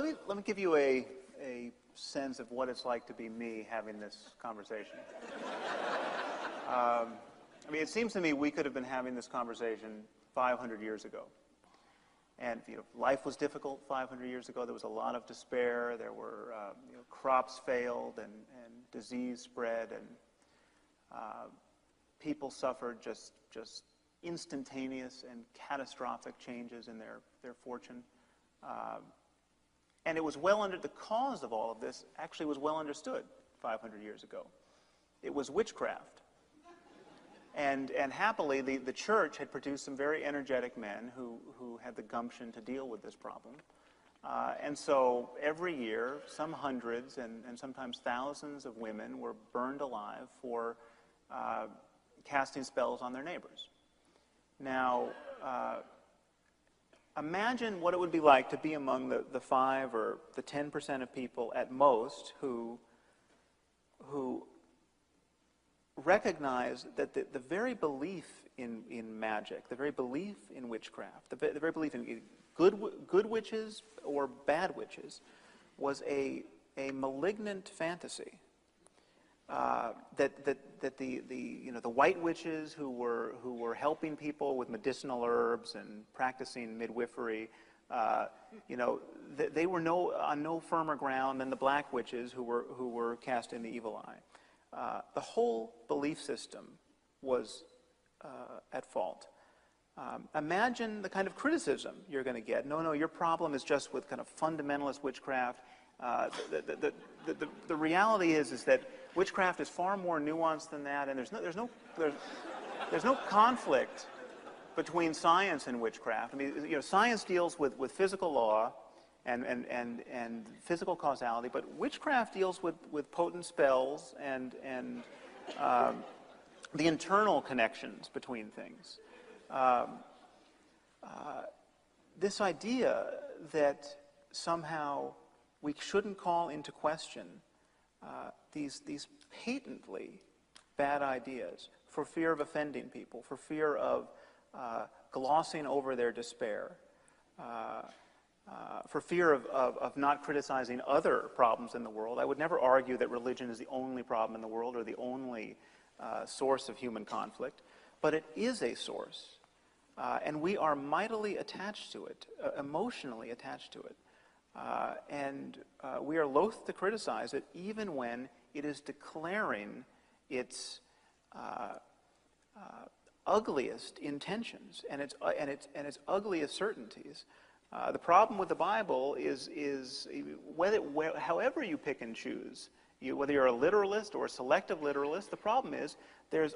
let me give you a sense of what it's like to be me having this conversation. I mean, it seems to me we could have been having this conversation 500 years ago. And life was difficult 500 years ago. There was a lot of despair. There were crops failed, and disease spread, and people suffered just instantaneous and catastrophic changes in their fortune. And it was the cause of all of this actually was well understood 500 years ago. It was witchcraft. And happily, the church had produced some very energetic men who had the gumption to deal with this problem. And so every year, some hundreds and sometimes thousands of women were burned alive for casting spells on their neighbors. Now, imagine what it would be like to be among the 5 or the 10% of people at most who recognize that the very belief in magic, the very belief in witchcraft, the very belief in good witches or bad witches was a malignant fantasy. That the white witches who were helping people with medicinal herbs and practicing midwifery, they were on no firmer ground than the black witches who were casting the evil eye. The whole belief system was at fault. Imagine the kind of criticism you're going to get. No, your problem is just with kind of fundamentalist witchcraft. The reality is that witchcraft is far more nuanced than that, and there's no conflict between science and witchcraft. I mean, science deals with physical law and physical causality, but witchcraft deals with potent spells and the internal connections between things. This idea that somehow we shouldn't call into question these patently bad ideas for fear of offending people, for fear of glossing over their despair, for fear of not criticizing other problems in the world. I would never argue that religion is the only problem in the world or the only source of human conflict, but it is a source, and we are mightily attached to it, emotionally attached to it. And we are loath to criticize it even when it is declaring its ugliest intentions and its ugliest certainties. The problem with the Bible is however you pick and choose, whether you're a literalist or a selective literalist, the problem is there's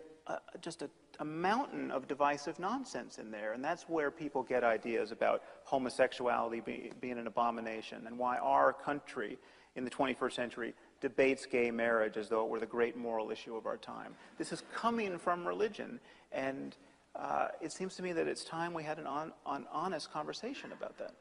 just a mountain of divisive nonsense in there, and that's where people get ideas about homosexuality being an abomination, and why our country in the 21st century debates gay marriage as though it were the great moral issue of our time. This is coming from religion, and it seems to me that it's time we had an honest conversation about that.